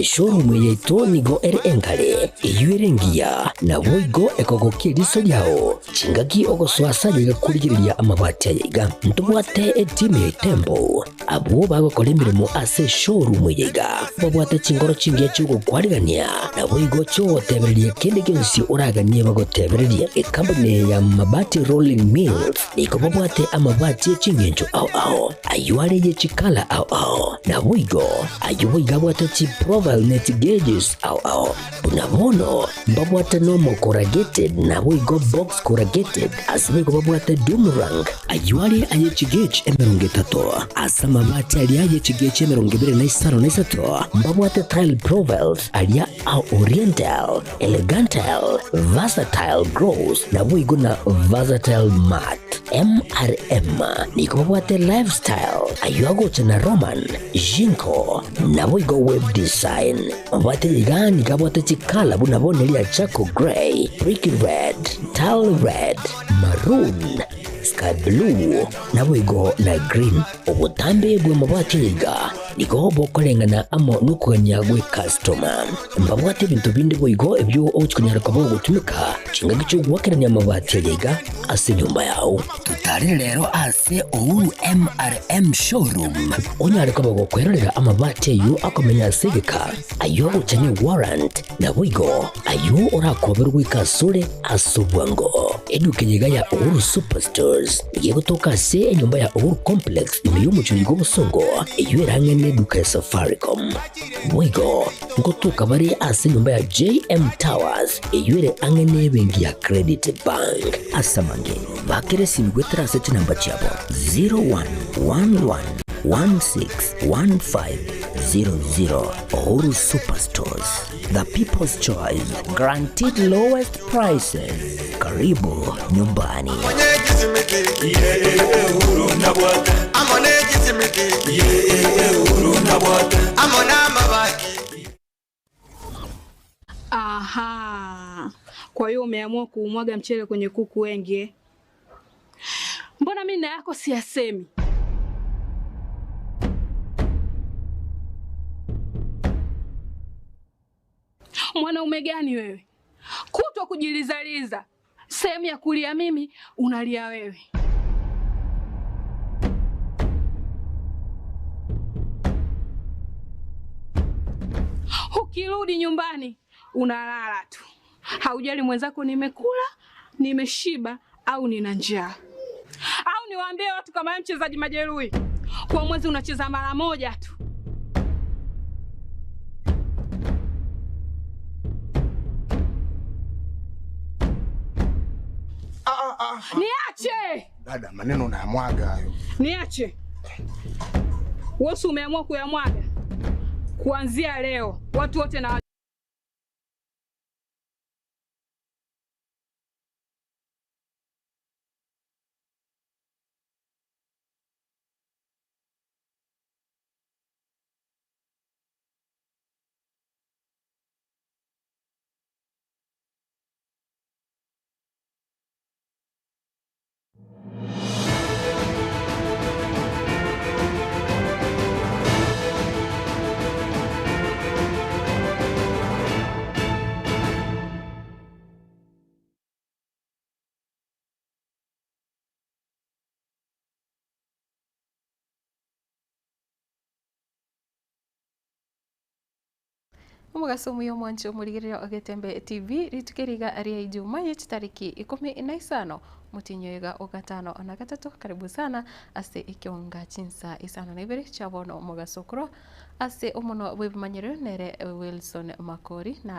Showroom yetu nigo ere enkale eyuerengia na boigo ekogokiriso lyao chingaki ogoswasalira kurigiriria amabati yiga ntubwate etime tempo abo bagokora imirimo ase showroom yiga babwate chingoro chingiye cyugo kwarigania na boigo cyo tebererie kende gensi uraganie bagotebererie company ya mabati rolling mills niko babwate amabati chingenjo ao ayuare ye chikala ao na boigo ayuiga bwate chi net gauges au unabono mbabwata normal corrugated na boigo box corrugated asibego babwata boomerang ayuari ayechi gauge emerongetato asama bati ali ayechi gauge emerongibire na isaro na isato mbabwata tile profiles alia au oriental elegantal versatile gross na boigo na versatile mat MRM niko babwate lifestyle ayuago na roman jinko na boigo web design mabati yigani kabwate chikala bunabone lia charcoal gray, brick red, tile red, maroon, sky blue na wigo na green. Obutambe bwe mabati yiga niko bokolengana amo nukanya gwe customer mbabwate bintu bindi boigo ebyo ochikunyara kabo gutumika chinga gicho gwakeranya mabati yiga ase nyumba yao tutari rero ase MRM showroom onyare kabo gukwerera amabati yu akomenya sigika ayo uchanye warrant na wigo ayo urakoberwa ikasure asubwango eduke yiga ya Uhuru Superstores yego toka se nyumba ya Uhuru Complex niyo muchurigo busongo iyo erangene duka Safaricom wigo ngotuka bari ase nyumba ya JM Towers iyo ere angene bengi ya Credit Bank asamange bakere simgwe trase namba chabo 0111161500 Uhuru Superstores, the people's choice, guaranteed lowest prices. Karibu nyumbani. Aha. Kwa hiyo umeamua kuumwaga mchele kwenye kuku wengi. Mbona mimi na yako siyasemi? Mwanaume gani wewe? Kutwa kujilizaliza. Sehemu ya kulia mimi, unalia wewe. Ukirudi nyumbani, unalala tu. Haujali mwenzako nimekula, nimeshiba au nina njaa. Au niwaambie watu kama mchezaji majeruhi. Kwa mwezi unacheza mara moja tu. Niache! Dada, maneno unayamwaga hayo. Niache. Wewe umeamua kuyamwaga. Kuanzia leo, watu wote na Umugasomo yo mwancho murigirira Ogetembe TV ritukiriga aria Ijumaa ya tariki 15 mutinyo yega ogatano na gatatu karibu sana ase ikionga chinsa isano na ibere chabono mugasokro ase omono webimanyero nere Wilson Makori na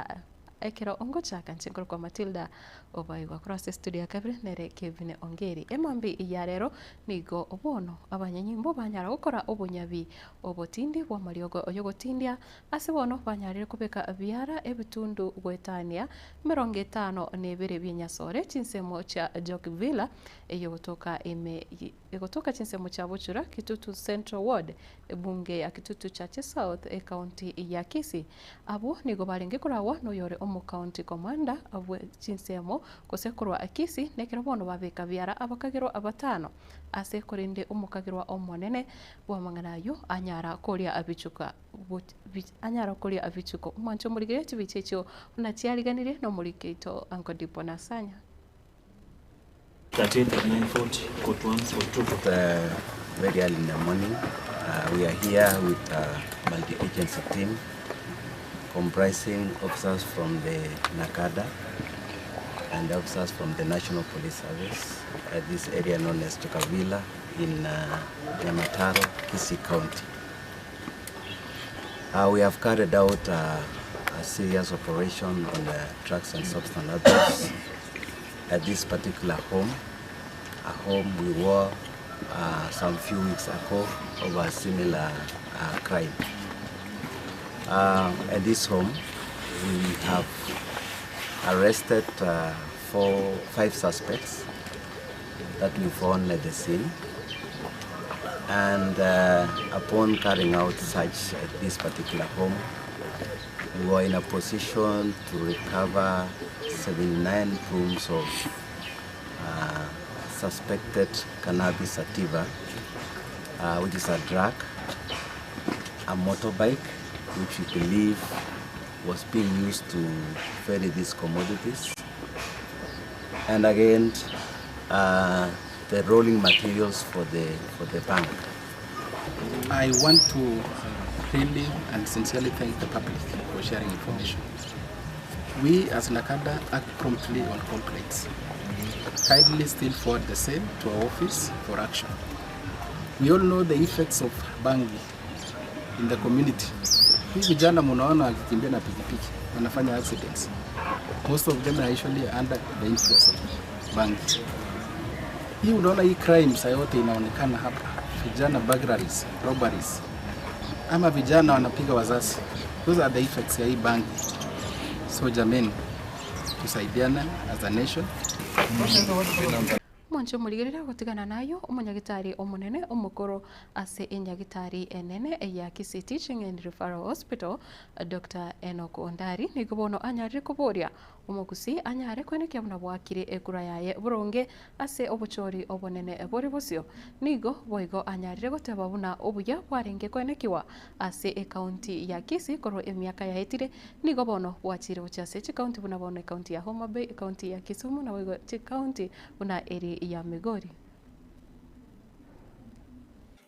ekero ongo chaka nchingoro kwa Matilda obaigwa cross studio kabire nere Kevin Ongeri emambi iyarero nigo obono abanyanyimbo banyara gukora obunyabi obotindi bwa mariogo oyogotindia ase bono banyarire kubeka biara ebitundu gwetania 50 nebere byenyasore chinsemo cha Jokvilla eyogotoka eme igotoka chinsemo cha Buchura Kitutu Central Ward ebunge ya Kitutu Chache South county ya Kisii. Abo nigo barenge kurawa no yore omu county commander abo chinsemo kosekorwa Kisii nekero bono babeka byara abakagero abatano ase korinde omukagirwa omonene bwa manganayo anyara koria abichuka mwancho murigire tibichecho unachiariganire no murikeito Uncle Dipo Nasanya 13:40 code 1 code 2. Very early in the morning, we are here with a multi-agency team comprising officers from the NACADA and officers from the National Police Service at this area known as Tukavila in Nyamataro, Kisii County. We have carried out a serious operation on the drugs and substance abuse at this particular home, a home we were some few weeks ago over a similar crime. At this home, we have arrested 5 suspects that we found at the scene, and upon carrying out search at this particular home, we were in a position to recover 79 grams of suspected cannabis sativa, which is a drug, a motorbike, which we believe was being used to ferry these commodities, and again the rolling materials for the bank. I want to really and sincerely thank the public for sharing information. We as NACADA act promptly on complaints. Kindly still forward the same to our office for action. We all know the effects of bangi in the community. Hii vijana munaona wakikimbia na pikipiki wanafanya accidents. Most of them are usually under the influence of bangi. Hii unaona hii crimes yote inaonekana hapa. Vijana burglaries, robberies. Ama vijana wanapiga wazazi. Those are the effects ya hii bangi. So jameni, tusaidiana as a nation. Mwancho murigirira gutigana nayo umunyagitari omunene omukoro ase enyagitari enene ya Kisii Teaching and Referral Hospital Dr. Enoch Ondari nigobono anyarire kuboria umugusi anyare kwenekya buna bwakire ekura yaye buronge ase obuchori obonene bori bosio nigo boigo anyarire goteba buna obuya bwarenge kwenekiwa ase county ya Kisii koro emiaka yahetire nigo bono bwachire buchase county buna bono county ya Homa Bay, county ya Kisumu na boigo county buna eri ya Migori.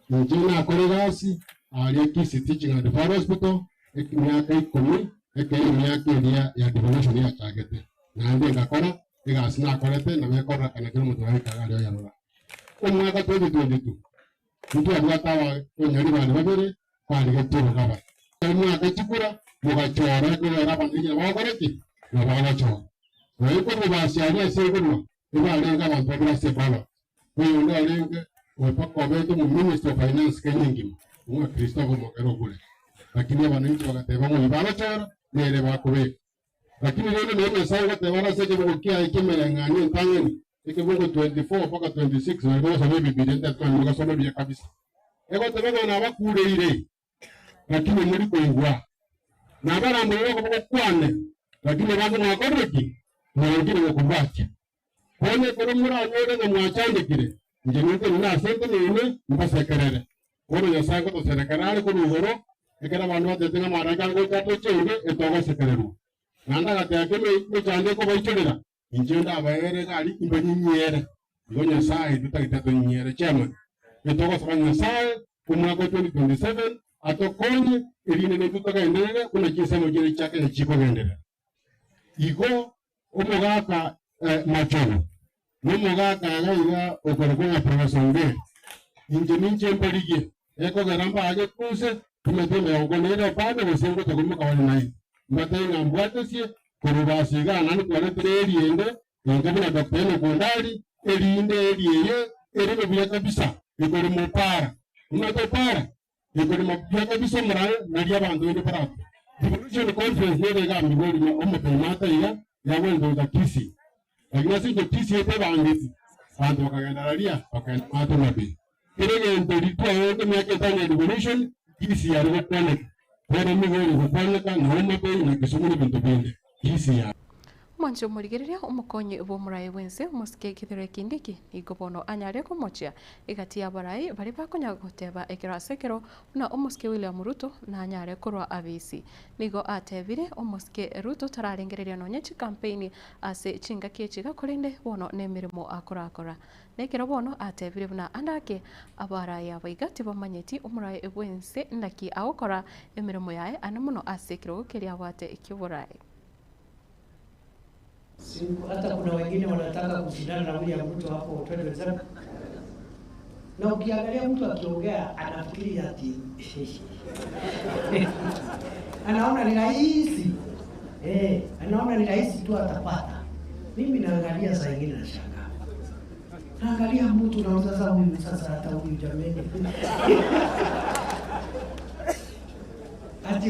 Njina akoregasi ali Kisii Teaching and Referral Hospital miaka 10 miaka iria ya devolution ya chagete na ndi ngakora igasina akorete na mekora kana kiro mutu wa kaga ya rora umwaka 2022 ndio abatawa onyari bali babere kwali getiro kaba mwaka chikura mugachora ko raba ngira bakoreti na bagachora weko basiaria segurwa ibalenga abantu base baba wewe ndo alenge wepako beto mu Minister of Finance kenyingi umwe Christopher Mokero kule lakini wananchi wakateba mu ibara nere bakube lakini leo ndio sawa kateba sasa kukia ikimelenganya ntangeni ikibungo 24 mpaka 26 walikuwa sababu bibidi ndio kwa sababu bia kabisa ego tebega na bakure ile lakini muri kuigwa na bara mbere ko kwane lakini bantu mwakoreki na wengine wakubacha kone koro muranyore na mwachandikire njenete na sente nene mbasekerere koro yasango to serekarale ko ruhoro ekera bantu batetenga maranga ngo tato chenge etoga sekereru nanda gateke me chande ko baichorera injenda abaere gali imbanyinyere ngonya sai tutagitato nyinyere chama etoga sabanya sai kumwaka 2027 atokonye irine ne tutagaendelea kuna kisemo kile chake chiko gendera igo omogaka machono nomogaka agaiga okorokwa profesonge injeminche mparige eko garamba age kuse tumeteme ogonera pande bosengo tokumuka wali nai mbatenga mbwatesie kurubasiga nani kwale triende ngabina daktari kondali elinde eliye eribe bya kabisa ikore mopara unatopara ikore mopya kabisa murale nali abantu ende parato devolution conference nere ga migori ma omopemata iga yawendo da Kisii lakini sisi Kisii ete bangeti bantu bakagenderaria bakaenda bei kirege ndorito yote miaka tano revolution kisi ya rugo kwanek kwere migori gukwaneka na bei na kisumuni bintu binde kisi ya mwancho murigiriria umukonyi bo murai wense muske kithire kindiki igobono anyare kumochia igati ya barai bari bakonya guteba ekirasekero na umuske William Ruto na anyare kurwa abisi nigo atebire umuske Ruto tararengereria no nyechi campaign ase chinga kiechiga kurinde bono ne mirimo akorakora nekero bono atebire buna andake abarai abaigati bamanyeti umurai wense ndaki aukora emirimo yae anamuno asekero gukiria wate ikiburai. Hata kuna wengine wanataka kushindana na William Ruto hapo 2027. Na ukiangalia mtu akiongea anafikiria ati anaona ni rahisi. Anaona ni rahisi tu atapata. Mimi naangalia saa nyingine na shanga. Naangalia mtu na sasa huyu hata huyu jameni. Ati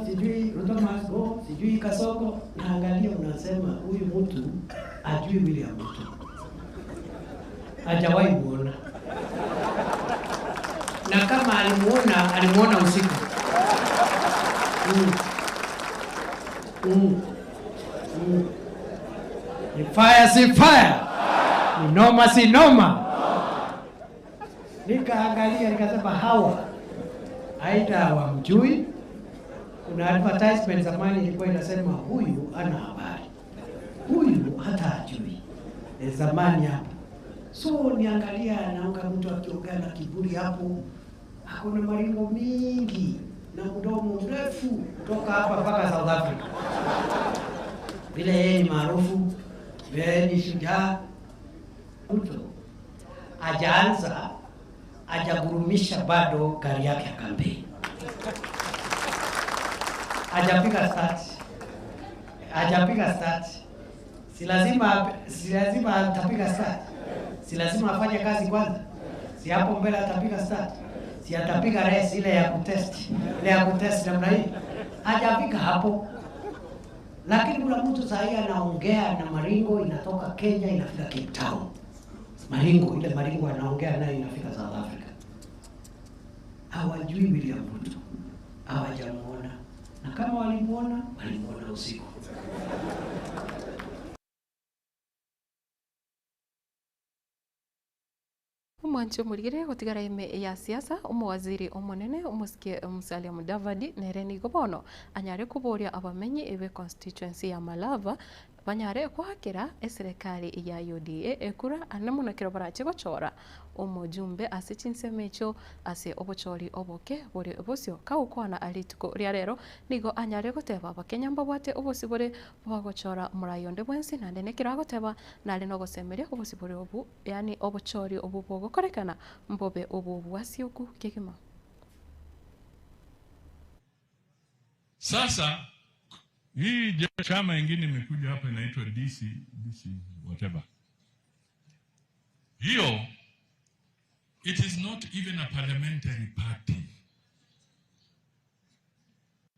sijui Ruto must go, sijui Kasongo, naangalia unasema huyu mtu ajui William Ruto. Hajawahi muona. Na kama alimuona usiku. Ni fire si fire. Ni noma si noma. Nikaangalia nikasema hawa aita hawamjui. Kuna advertisement zamani ilikuwa inasema huyu ana habari, huyu hata hajui. Zamani hapo. So niangalia naanga mtu akiongea na kiburi hapo, hakuna maringo mingi na mdomo mrefu kutoka hapa mpaka South Africa. Vile yeye ni maarufu, vile ni shujaa. Ruto hajagurumisha bado gari yake ya kampeni. Hajapiga start. Si lazima atapiga start. Si lazima afanye kazi kwanza. Si hapo mbele atapiga start. Si atapiga race ile ya kutest namna hii. Hajafika hapo. Lakini kuna mtu sahi anaongea na maringo inatoka Kenya inafika Cape Town. Maringo anaongea nayo inafika South Africa. Hawajui William Ruto. Hawajamuona. Na kama walimuona usiku. Mwancho murigire gutigara ime ya siasa umwaziri umunene umusikie Musalia Mudavadi nereni gobono anyare kuboria abamenyi ebe constituency ya Malava banyare kwakira serikali ya UDA ekura anamuna kiro barache gochora umujumbe ase chinsemecho ase obochori oboke bore obosio kaukwana alituko ria rero nigo anyare goteba bakenya mbabwate obosi bore bagochora murayonde bwensi nande nekira goteba nale no gosemeria obosi bore obu yani obochori obu bogokorekana mbobe obu bwasiuku kekima. Sasa hii chama ingine imekuja hapa inaitwa DC whatever. Hiyo it is not even a parliamentary party.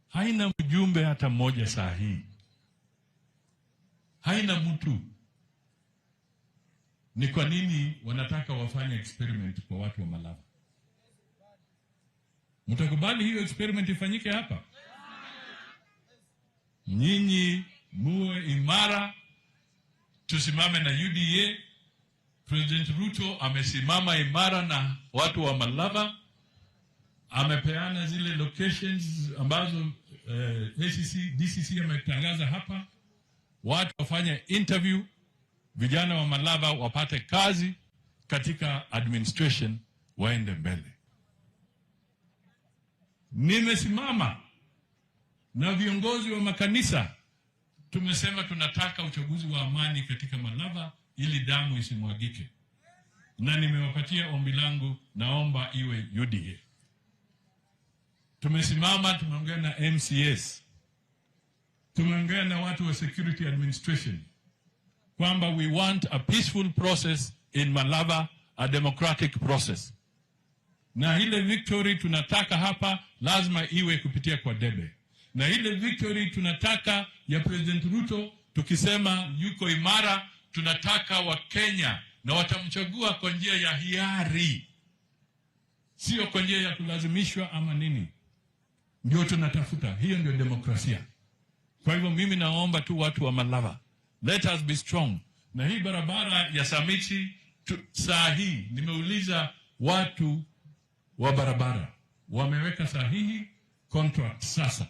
Haina mjumbe hata mmoja saa hii. Haina mtu. Ni kwa nini wanataka wafanye experiment kwa watu wa Malava? Mtakubali hiyo experiment ifanyike hapa? Nyinyi muwe imara, tusimame na UDA. President Ruto amesimama imara na watu wa Malava, amepeana zile locations ambazo DCC ametangaza hapa. Watu wafanye interview, vijana wa Malava wapate kazi katika administration, waende mbele. Nimesimama na viongozi wa makanisa, tumesema tunataka uchaguzi wa amani katika Malava ili damu isimwagike. Na nimewapatia ombi langu, naomba iwe UDA. Tumesimama, tumeongea na MCS. Tumeongea na watu wa security administration kwamba we want a peaceful process in Malava, a democratic process. Na ile victory tunataka hapa lazima iwe kupitia kwa debe. Na ile victory tunataka ya President Ruto, tukisema yuko imara, tunataka wa Kenya na watamchagua kwa njia ya hiari, sio kwa njia ya kulazimishwa ama nini. Ndio tunatafuta, hiyo ndio demokrasia. Kwa hivyo mimi naomba tu watu wa Malava, let us be strong. Na hii barabara ya Samiti saa hii nimeuliza watu wa barabara, wameweka sahihi contract sasa.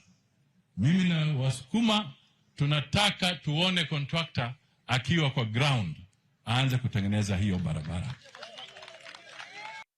Mimi na wasukuma tunataka tuone contractor akiwa kwa ground aanze kutengeneza hiyo barabara.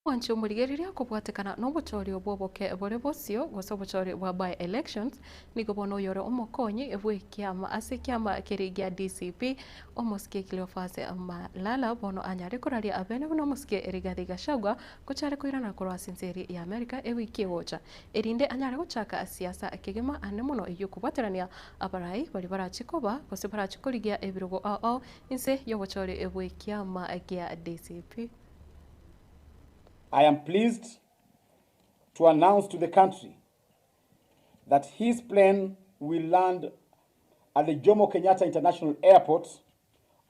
Wancho murigeriria kubwatikana no buchori obwoboke bore bosio goso buchori bwa by elections niko bono yoro omokonyi ebwe kiama ase kiama kirigia DCP omoske Cleophas Malala bono anyare kuraria abene bono omoske Rigathi Gachagua kuchare kuirana kurwa sinceri ya America ewiki wocha erinde anyare guchaka siasa akigema ane muno yukubwatirania abarai bari barachikoba gose barachikorigia ebirugo ao inse yo buchori ebwe kiama agia DCP. I am pleased to announce to the country that his plane will land at the Jomo Kenyatta International Airport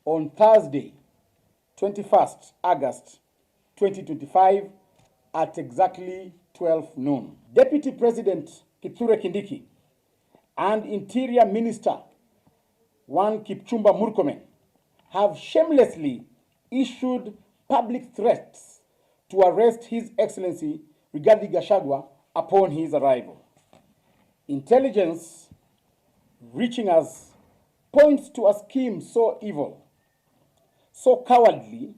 on Thursday, 21st August 2025 at exactly 12 noon. Deputy President Kithure Kindiki and Interior Minister One Kipchumba Murkomen have shamelessly issued public threats to arrest His Excellency Rigathi Gachagua upon his arrival. Intelligence reaching us points to a scheme so evil, so cowardly,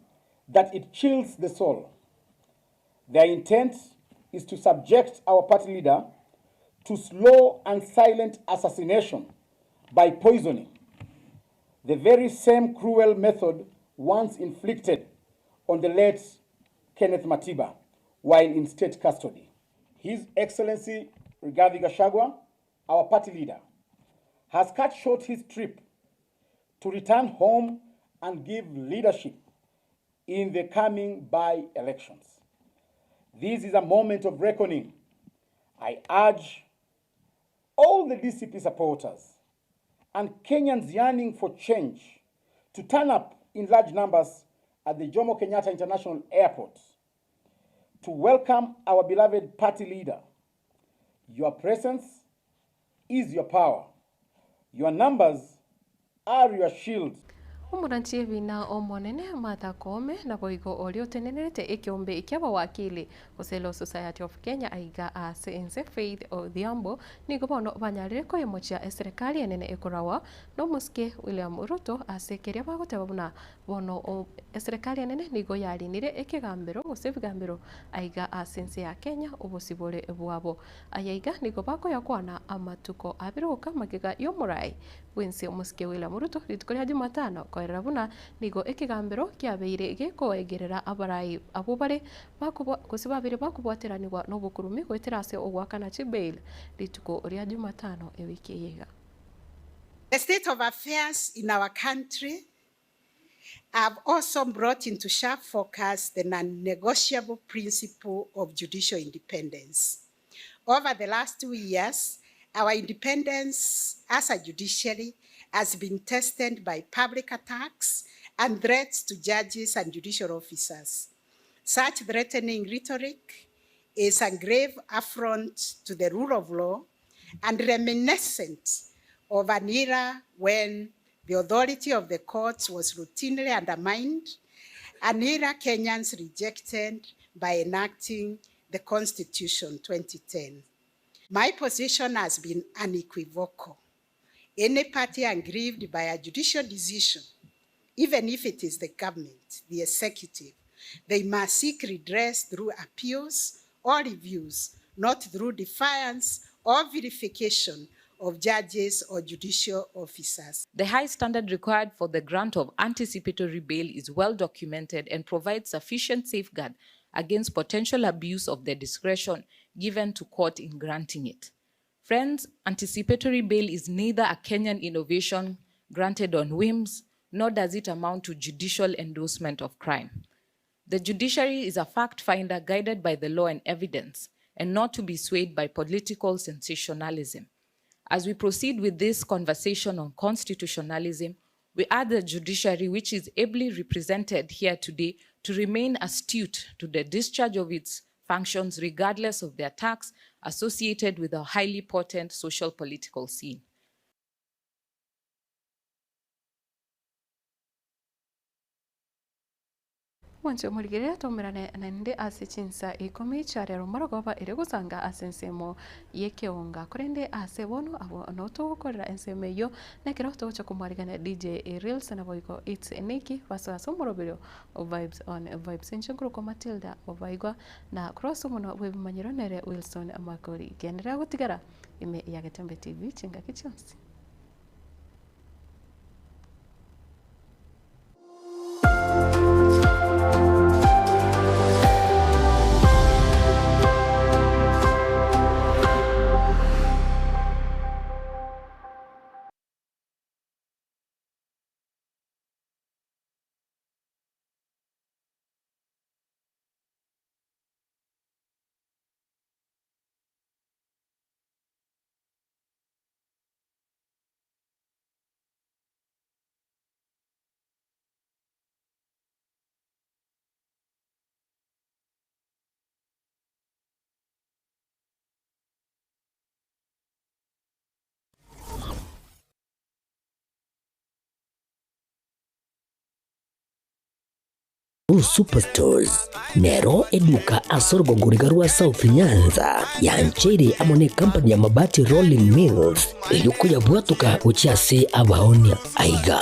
that it chills the soul. Their intent is to subject our party leader to slow and silent assassination by poisoning, the very same cruel method once inflicted on the late Kenneth Matiba while in state custody. His Excellency Rigathi Gachagua, our party leader, has cut short his trip to return home and give leadership in the coming by-elections. This is a moment of reckoning. I urge all the DCP supporters and Kenyans yearning for change to turn up in large numbers at the Jomo Kenyatta International Airport to welcome our beloved party leader. Your presence is your power. Your numbers are your shield. Umuranchie bina omonene Martha Koome na boigo olio tenenerete ikiombe ikiaba wakili Uselo Society of Kenya aiga ase Faith Odhiambo ni gobono banyarire ko emochia serikali enene ekorawa no muske William Ruto ase keria bagoteba buna bono serikali enene nigo yarinire ikigambiro gusebigambiro aiga asense ya Kenya ubusibore bwabo ayaiga nigo bako yakwana amatuko abiruka magiga yomurai wense muske William Ruto ritukoria Jumatano koerera buna nigo ikigambiro kiabeire gikoegerera abarai abo bare kusibabire bakubwateranirwa no bukurumi gweterase ogwakana chibail rituko ria Jumatano ewiki yega. The state of affairs in our country have also brought into sharp focus the non-negotiable principle of judicial independence. Over the last 2 years, our independence as a judiciary has been tested by public attacks and threats to judges and judicial officers. Such threatening rhetoric is a grave affront to the rule of law and reminiscent of an era when the authority of the courts was routinely undermined, an era Kenyans rejected by enacting the Constitution 2010. My position has been unequivocal. Any party aggrieved by a judicial decision, even if it is the government, the executive, they must seek redress through appeals or reviews, not through defiance or verification of judges or judicial officers. The high standard required for the grant of anticipatory bail is well documented and provides sufficient safeguard against potential abuse of the discretion given to court in granting it. Friends, anticipatory bail is neither a Kenyan innovation granted on whims, nor does it amount to judicial endorsement of crime. The judiciary is a fact finder guided by the law and evidence, and not to be swayed by political sensationalism. As we proceed with this conversation on constitutionalism, We urge the judiciary, which is ably represented here today, to remain astute to the discharge of its functions regardless of the attacks associated with a highly potent social political scene. Mwancho muligirira tomirane nende ase chinsa ikomi charero marogova ere gusanga ase ensemo yekeonga kurende ase bono abo noto gukorera ensemo yo nekero tocha kumwarigana DJ Reels na boigo it's eneki vaso somorobero vibes on vibes enchengruko Matilda ovaigwa na cross muno webimanyironere Wilson Amakori genera gutigara ime yagetembe TV chinga kichonsi. Superstores nero eduka asorgo ngurigarua South Nyanza yanchere amone company ya mabati Rolling Mills eyukuya bwatuka uchiase abaonia aiga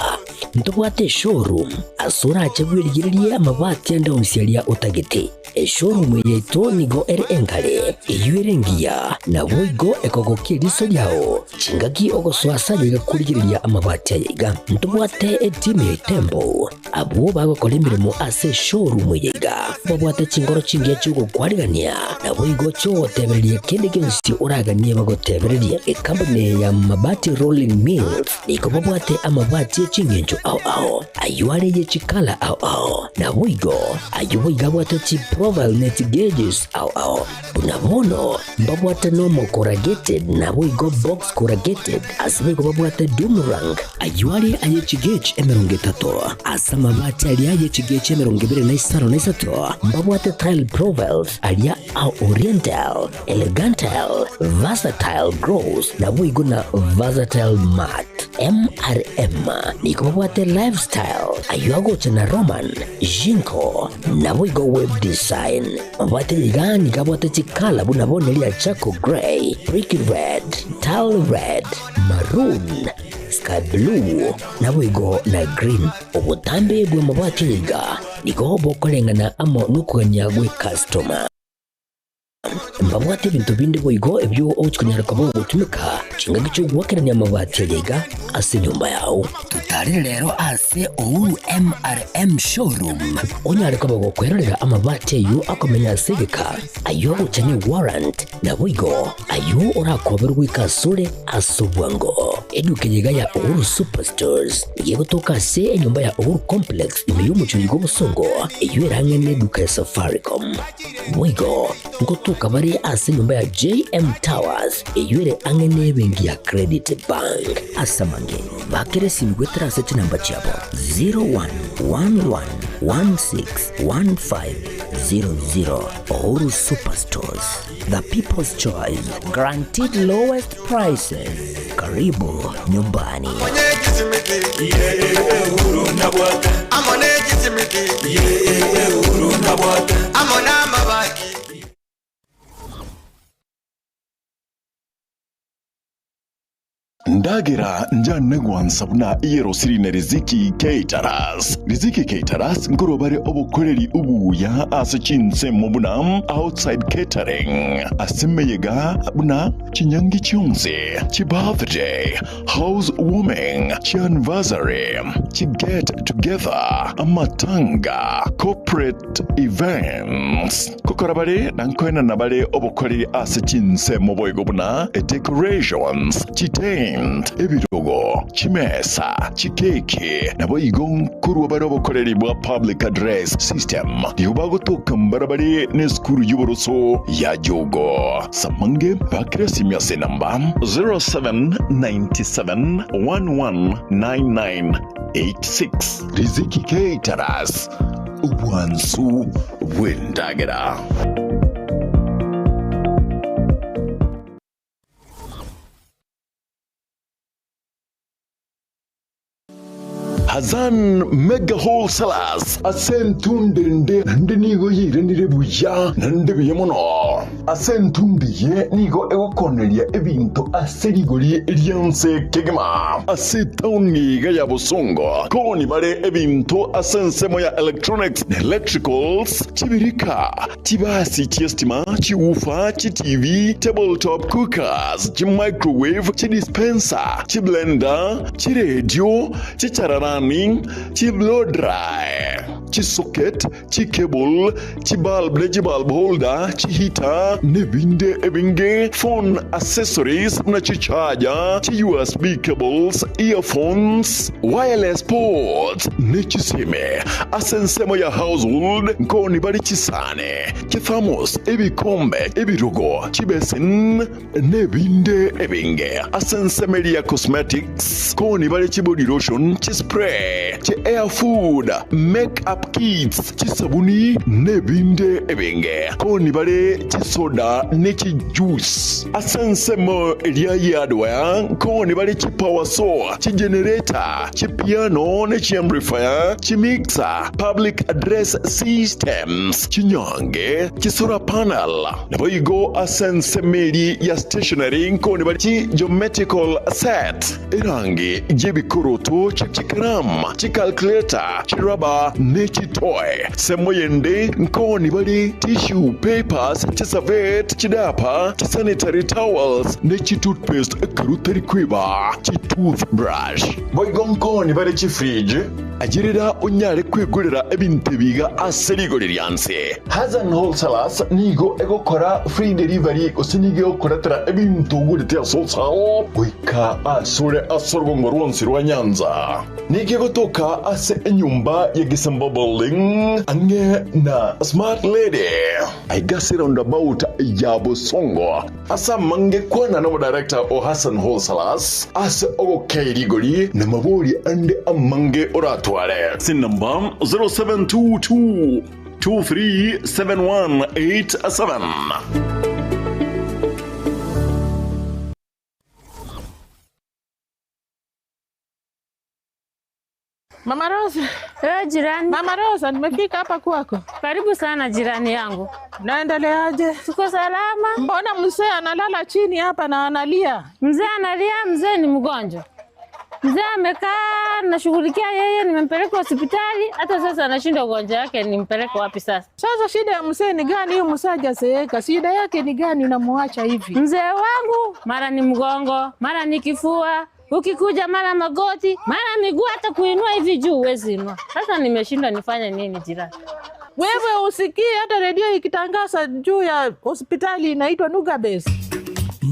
ntobwate showroom asura achabwirigiriye amabati andonsialia utagete showroom yeto nigo engale eyuerengia na boigo ekogokie riso yao chingaki ogoswasa yiga kurigiriya amabati aiga ntobwate Team Temple abo bagokolemiremo ase showroom yiga babwate chingoro chingia chugo kwarigania na boigo cho tebererie kende gensi uraganie bagotebererie company ya mabati Rolling Mills niko babwate amabati chingenjo au ayuare ye chikala au na boigo ayuiga bwate chi profile net gauges au bunabono babwate normal corrugated na boigo box corrugated asbego babwate Dumarang ayuare aye chigage emerongetato asama bati ali aye chigage emerongibere na isaro na isato babwate tile profiles alia au oriental elegantal versatile gross na boigo na versatile mat MRM niko babwate lifestyle ayuago chana Roman Jinko na boigo web design babwate ligani kabwate chikala bunabone lia Chaco Gray, Bricky Red, Tile Red, Maroon, Sky Blue na boigo na Green obutambe bwe mabwate liga niko bokolengana amo nukuganya gwe customer mbabwate bintu bindi boigo ebyo ochikunyara kabo gutumika chinga gicho gwakeranya amabati liga ase nyumba yao tutari rero ase Ouru MRM showroom onyare kabo gukwerera amabati yu akomenya asegeka ayo guchani warrant na boigo ayo orakoberwa ikasure asubwango eduke liga ya Ouru Superstores yego toka se enyumba ya Ouru Complex imiyo muchuyigo busongo iyo erangene eduka ya Safaricom boigo ngotuka bari ase nyumba ya JM Towers eyure angene bengi ya Credit Bank asamange bakere simgwetera ase namba chabo 0111161500 Ouru Superstores, the people's choice, guaranteed lowest prices. Karibu nyumbani. Ndagira njane gwansabuna iyero sirine Riziki Caterers. Riziki Caterers ngorobare obukoreri ubuya asichinse mubuna outside catering. Asemeyega buna chinyangi chionse, chi birthday, housewarming, chi anniversary, chi get together, amatanga, corporate events. Kokorabare nankoena nabare obukoreri asichinse muboygo buna decorations, chi Cement ebirogo chimesa chikeke nabo igong kurwa baro bokoreri bwa public address system diubagotoka mbarabari ne skuru yuboroso ya jogo samange bakira simyase namba 0797119986 Riziki Caterers Ubwansu Windagera. Hazan Mega Wholesalers asentundende nande nigo yire nirebuya nande biyemono asentundiye nigo egokonelia ebinto aserigori elianse kegema asetauni ga yabosongo koni bare ebinto asensemo ya electronics electricals chibirika chibasi chiestima chiufa TV tabletop cookers microwave dispenser blender radio chichararani blow dry socket cable bulb bulb holder heater nebinde ebinge phone accessories na charger USB cables earphones wireless ports nechiseme asensemo ya household nkoni bari chisane thermos ebikombe ebirogo chibesin nebinde ebinge asensemo ya cosmetics koni bari body lotion spray air food makeup kits sabuni nebinde ebinge koni bale soda juice asensemo elia hardware koni bale power saw generator piano amplifier mixer public address systems nyange solar panel naboigo asensemeli ya stationery koni bale geometrical set erangi jebikoroto chikaram calculator rubber toy semoyende nkoni bali tissue papers savet chidapa sanitary towels toothpaste karuteri kwiba toothbrush boygonkoni bali fridge ajirira unyare kwigurira ebintu biga aserigoririanse Hazan Wholesalers nigo egokora free delivery osinige okoratera ebintu gurite asosao wika asure asorgongo rwonsi rwa Nyanza nige gotoka ase enyumba ya Gisembo building ange na smart lady I guess it roundabout ya Bosongo asa mange kwana na director o Hazan Wholesalers ase ogo kairigori na mabori ande amange oratware sin number 0722 237187. Mama Rosa. Jirani. Mama Rosa, nimefika hapa kwako. Karibu sana jirani yangu. Naendeleaje? Tuko salama. Mbona mzee analala chini hapa na analia? Mzee analia, mzee ni mgonjwa. Mzee amekaa nashughulikia yeye, nimempeleka hospitali, hata sasa anashinda ugonjwa wake, nimpeleke wapi sasa? Sasa shida ya mzee ni gani? Huyu mzee hajazeeka. Shida yake ni gani unamwacha hivi? Mzee wangu mara ni mgongo, mara ni kifua, ukikuja mara magoti, mara miguu, hata kuinua hivi juu huwezi inua. Sasa nimeshinda nifanye nini jirani? Wewe usikii hata redio ikitangaza juu ya hospitali inaitwa Nuga Best.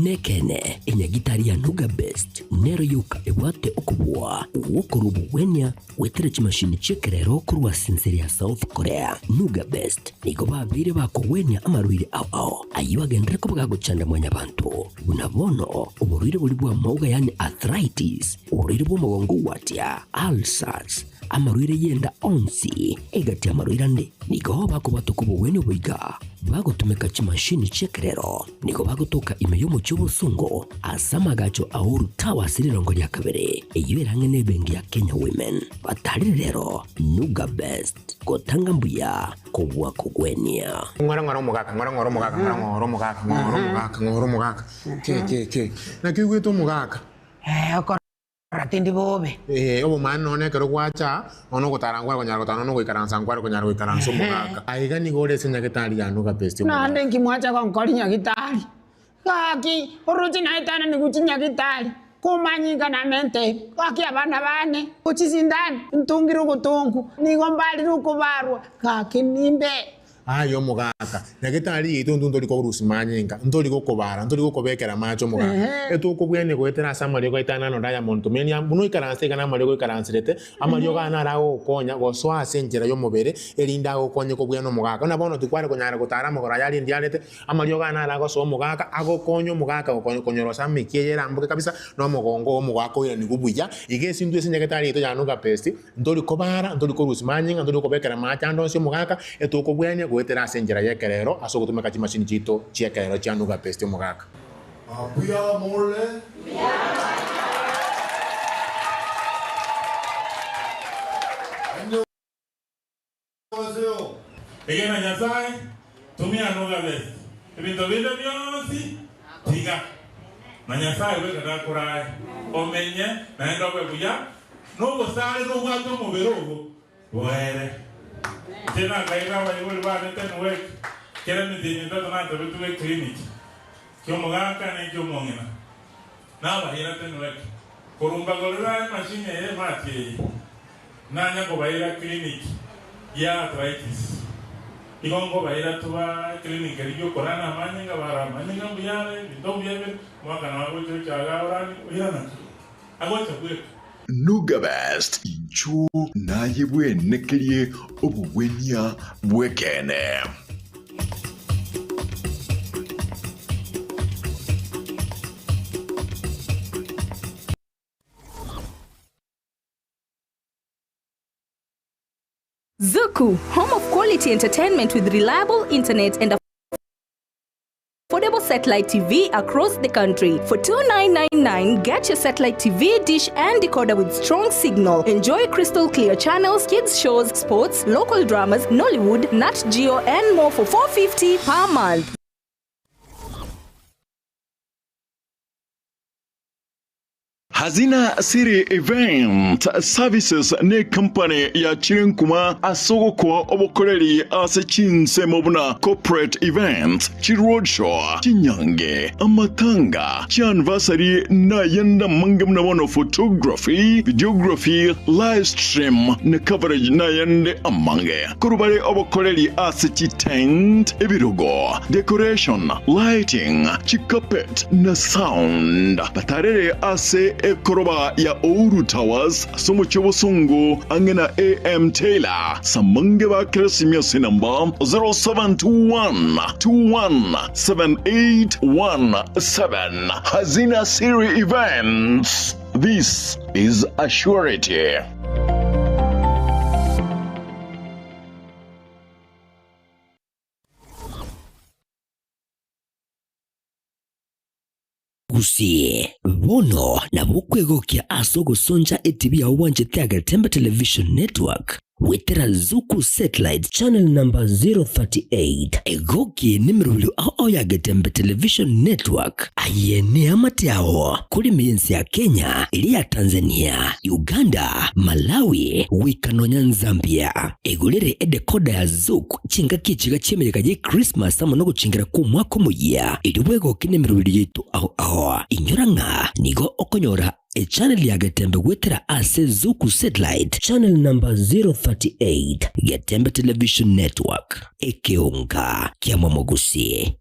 Nekene enyagitari ya Nuga Best nero yuka ewate okubwa uwokorubu wenya wetere chimashini chekerero kurwa sinseri ya South Korea. Nuga Best niko babire bako wenya amaruire ao ayuagendere ko bwagucanda mwanya bantu unabono uburire buri bwa mauga yani arthritis uburire bwo mugongo watya ulcers amaruire yenda onsi egati amaruire ande niko bako batukubu wenye buiga bagutumeka chimashini chekerero niko bagutoka imeyo mu cy'ubusungo asamagacho auru tawa sirirongo lya kabere eyiberange nebengi ya Kenya Women batari rero Nuga Best gotanga mbuya kubwa kugwenia ngora mugaka ke na kigwito mugaka ratindi bobe obo mano ne kero kwacha ono gotarangwa konyarogotano no goikaransa ngwaro konyarogikaransa mugaka aiga ni gore senya gitari ya Nuga Best nande ngimwacha kwa nkolinya gitari kaki uruti na itana ni gutinya gitari kumanyinga na mente kaki abana bane uchizindani ntungiru gutungu nigo mbali rukubarwa kaki nimbe ayo mugaka nagitari itu nduri ko rusimanyinga nduri ko kobara nduri ko kobekera macho mugaka etu ko bwene ko etera samari ko itana no Diamond tumenya buno ikaranse kana mari ko ikaransirete amari ko ana rawo konya go so asenjera yo mubere elinda ko konye ko bwene mugaka na bono tukware ko nyara ko tara mugora yali ndialete amari ko ana rago so mugaka ago konyo mugaka ko konyorosa mikiyera mbuke kabisa no mugongo mugaka ira ni kubuya igesi ndu esenyaketari ito yanuka pesti nduri ko bara nduri ko rusimanyinga nduri ko bekera macho ndonse mugaka etu ko bwene ko etera asenjera yekerero asokutumeka chimashini chito chiekerero chanuka pesti mugaka Abuya mole. Egena Nyasaye tumia nuga best. Ebintu binde byonsi tiga. Na Nyasaye weka kurai omenye naenda kwe buya no bosale no bwato mu berogo. Were. Tena kaira wa yule bwana tena wek. Kera mtinyi ndo na ndo bitu clinic. Kyo mugaka ne kyo mongena. Na bahira tena wek. Kurumba golera machine ye mati. Nanya ko bahira clinic ya arthritis. Igongo bahira tuwa clinic riyo korana manyinga bara manyinga buyale ndo buyebe mwaka na wako chaga orani uyana. Agwacha bwe. Nuga Best inchu naye bwenekerie obubwenya bwekene. Zuku, home of quality entertainment with reliable internet and affordable satellite TV across the country. For $29.99, get your satellite TV dish and decoder with strong signal. Enjoy crystal clear channels, kids shows, sports, local dramas, Nollywood, Nat Geo, and more for $4.50 per month. Hazina City Event Services ne company ya Chirinkuma asogoko obokoreri asechinse mobuna corporate event chiroadshow chinyange amatanga chianniversary na yenda mangamna mono photography videography live stream ne coverage na yende amange kurubare obokoreri asechi tent ebirogo decoration lighting chikapet na sound batarere ase Koroba ya Ouru Towers, Somochobosungo, Angena AM Taylor, Samangeba Kresimia Sinamba, 0721-217817. Hazina Siri Events. This is a surety. Gusie bono na bukwegokia asogo sonja etibi ya wanje Tiaga Tembe Television Network wetera Zuku Satellite Channel number 038 egoki nimirulu ao ya Getembe Television Network ayene amatiao kuri miyensi ya Kenya, ili ya Tanzania, Uganda, Malawi, Wikanonya, Zambia. Egulere edekoda ya Zuku chinga kichiga chemereka je Christmas amonogo chingira kumwako muya iliwego kinemirulu yetu ao inyoranga nigo okonyora a channel ya Getembe wetera ase Zuku Satellite Channel number 038 Getembe Television Network ekeonga kia mwamogusi.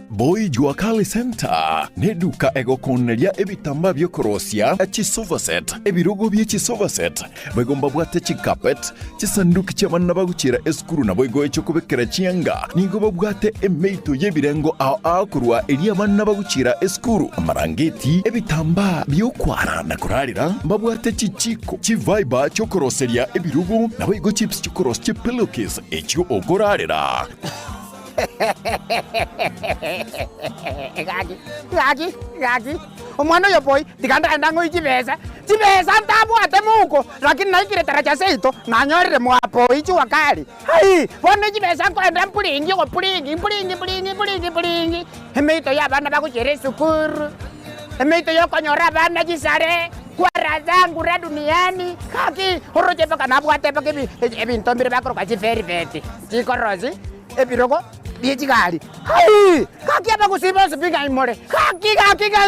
Boy Juakali Center neduka egokoneria ebitamba byokorosia chisovaset ebirogo bye chisovaset begomba bwate chikapet chisanduki cy'abana bagucira eskuru na boygo cyo kubekera chianga nigo babwate emeito yebirengo ao kurwa eri abana bagucira eskuru amarangeti ebitamba byokwara na kurarira babwate chichiko chiviber cyo koroseria ebirogo na boygo chips cyo korosia pillowcase ekyo ogorarira. Gagi. Omwana yo boy, tikanda ndango ichibesa. Chibesa ntabu atemuko, lakini naikire taracha seito, nanyorere mwapo ichi wakali. Hai, wone chibesa kwenda mpulingi ko pulingi. Emeito ya bana bakuchere sukuru. Emeito yo konyora bana chisare. Kwara raia zangu ra duniani kaki horoje paka nabwate paka ebinto mbere bakoro kwa chiferi vete chikorozi ebiroko biechikali hai kaki apa kusiba sipinga imore kaki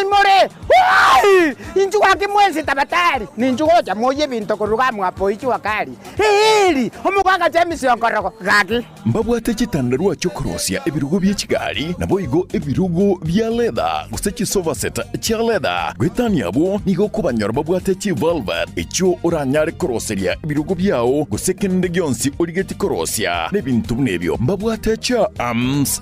imore hai inju wake mwenzi tabatari ninju goja moye binto kuruga mwapo ichi wakali hili omugwanga James Onkoroko kaki mbabwate chitandarua chokorosia ebirugo byechigali nabo igo ebirugo bya leather gusechi sofa set cha leather gwetania abo nigo kubanyora babwate chi velvet echo oranyare koroseria ebirugo byao gusekende gyonsi origeti korosia nebintu nebyo mbabwate cha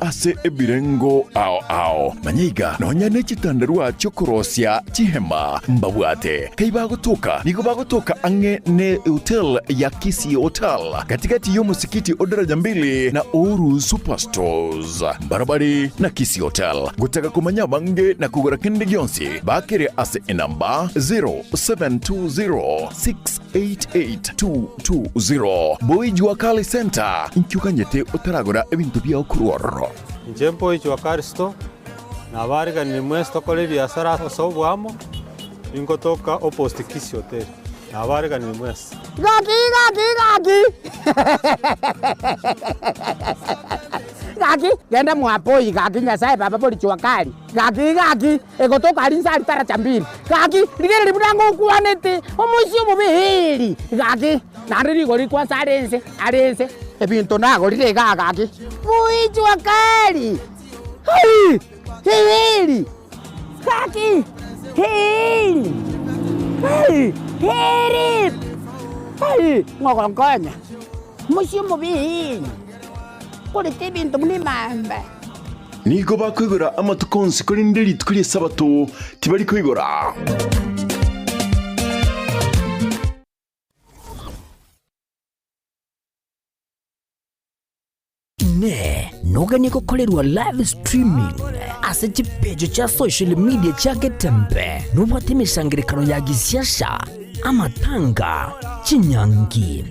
ase ebirengo ao manyiga nonya nechitandarua chokorosia chihema mbabwate kaiba gutoka nigo bagutoka ange ne hotel ya Kisii Hotel katikati yo musikiti odaraja mbili na Oru Superstores barabari na Kisii Hotel gutaka kumanya bange na kugura kende gyonsi bakire ase enamba 0720688220 Boy Juakali Center inkyukanyete utaragura ebintu bya okuruoro Njempo Juakali Store na bariga ni mwesto kole biashara sobwamo ingotoka opposite Kisii Hotel na bariga ni mwesto gaki genda mwapoi gaki nyasaye baba poli Juakali gaki egotoka alinsali tara chambiri gaki ligere libudango kuanete omusio mubihili gaki nari gori kwa sarense ebinto nago lirega gaki Boy Juakali hili gaki hili ngokonkonya musio mubihili kulite bintu munimamba nigo bakwigura amatukonsi kuri nderi tukuri sabato tibari kwigura nogani gukorerwa live streaming ase chipejo cha social media cha Getembe nubwate imishangirikano ya gisiasha amatanga chinyangi